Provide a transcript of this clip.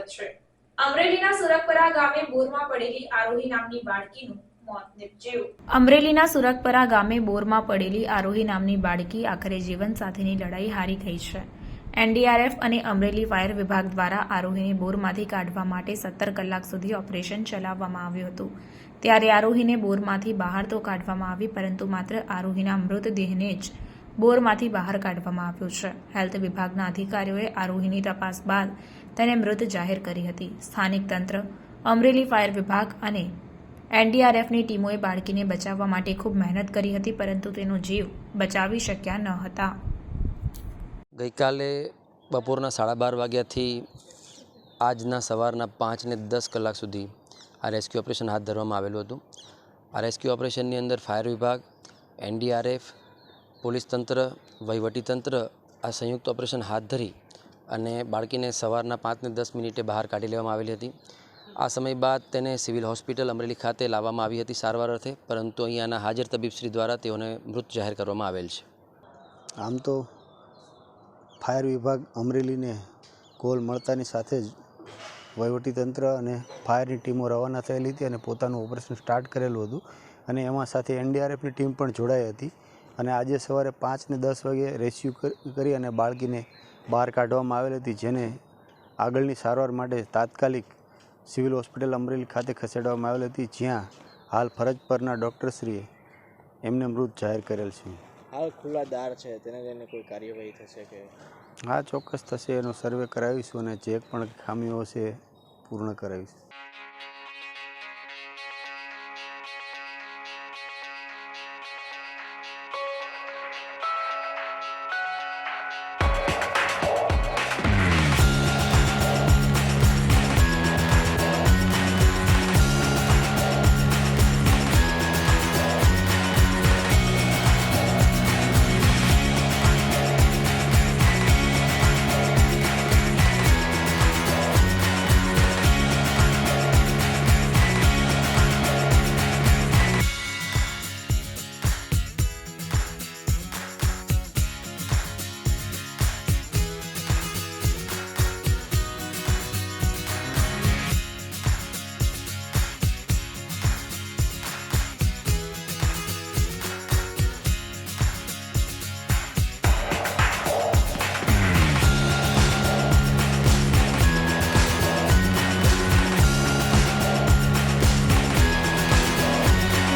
હકીકત છે। અમરેલીના સુરગપરા ગામે બોરમાં પડેલી આરોહી નામની બાળકીનું મોત નિપજ્યું। અમરેલીના સુરગપરા ગામે બોરમાં પડેલી આરોહી નામની બાળકી આખરે જીવન સાથેની લડાઈ હારી થઈ છે। એનડીઆરએફ અને અમરેલી ફાયર વિભાગ દ્વારા આરોહીને બોરમાંથી કાઢવા માટે 17 કલાક સુધી ઓપરેશન ચલાવવામાં આવ્યું હતું। ત્યારે આરોહીને બોરમાંથી બહાર તો કાઢવામાં આવી, પરંતુ માત્ર આરોહીના મૃતદેહને જ બોરમાંથી બહાર કાઢવામાં આવ્યો છે। હેલ્થ વિભાગના અધિકારીઓએ આરોહીની તપાસ બાદ તેને મૃત જાહેર કરી હતી। સ્થાનિક તંત્ર, અમરેલી ફાયર વિભાગ અને એનડીઆરએફની ટીમોએ બાળકીને બચાવવા માટે ખૂબ મહેનત કરી હતી, પરંતુ તેનો જીવ બચાવી શક્યા ન હતા। ગઈકાલે બપોરના 12:30 વાગ્યાથી આજના સવારના 5:10 કલાક સુધી આ રેસ્ક્યુ ઓપરેશન હાથ ધરવામાં આવેલું હતું। આ રેસ્ક્યુ ઓપરેશનની અંદર ફાયર વિભાગ, એનડીઆરએફ, પોલીસ તંત્ર, વહીવટીતંત્ર આ સંયુક્ત ઓપરેશન હાથ ધરી અને બાળકીને સવારના 5:10 બહાર કાઢી લેવામાં આવેલી હતી। આ સમય બાદ તેને સિવિલ હોસ્પિટલ અમરેલી ખાતે લાવવામાં આવી હતી સારવાર અર્થે, પરંતુ અહીંયાના હાજર તબીબશ્રી દ્વારા તેઓને મૃત જાહેર કરવામાં આવેલ છે। આમ તો ફાયર વિભાગ અમરેલીને કોલ મળતાની સાથે જ વહીવટીતંત્ર અને ફાયરની ટીમો રવાના થયેલી હતી અને પોતાનું ઓપરેશન સ્ટાર્ટ કરેલું હતું, અને એમાં સાથે એનડીઆરએફની ટીમ પણ જોડાઈ હતી। અને આજે સવારે 5:10 વાગે રેસ્ક્યુ કરી અને બાળકીને બહાર કાઢવામાં આવેલી હતી, જેને આગળની સારવાર માટે તાત્કાલિક સિવિલ હોસ્પિટલ અમરેલી ખાતે ખસેડવામાં આવેલી હતી, જ્યાં હાલ ફરજ પરના ડૉક્ટરશ્રીએ એમને મૃત જાહેર કરેલ છે। હાલ ખુલ્લા દાર છે, તેને લઈને કોઈ કાર્યવાહી થશે કે? હા, ચોક્કસ થશે। એનો સર્વે કરાવીશું અને જે પણ ખામીઓ છે પૂર્ણ કરાવીશું।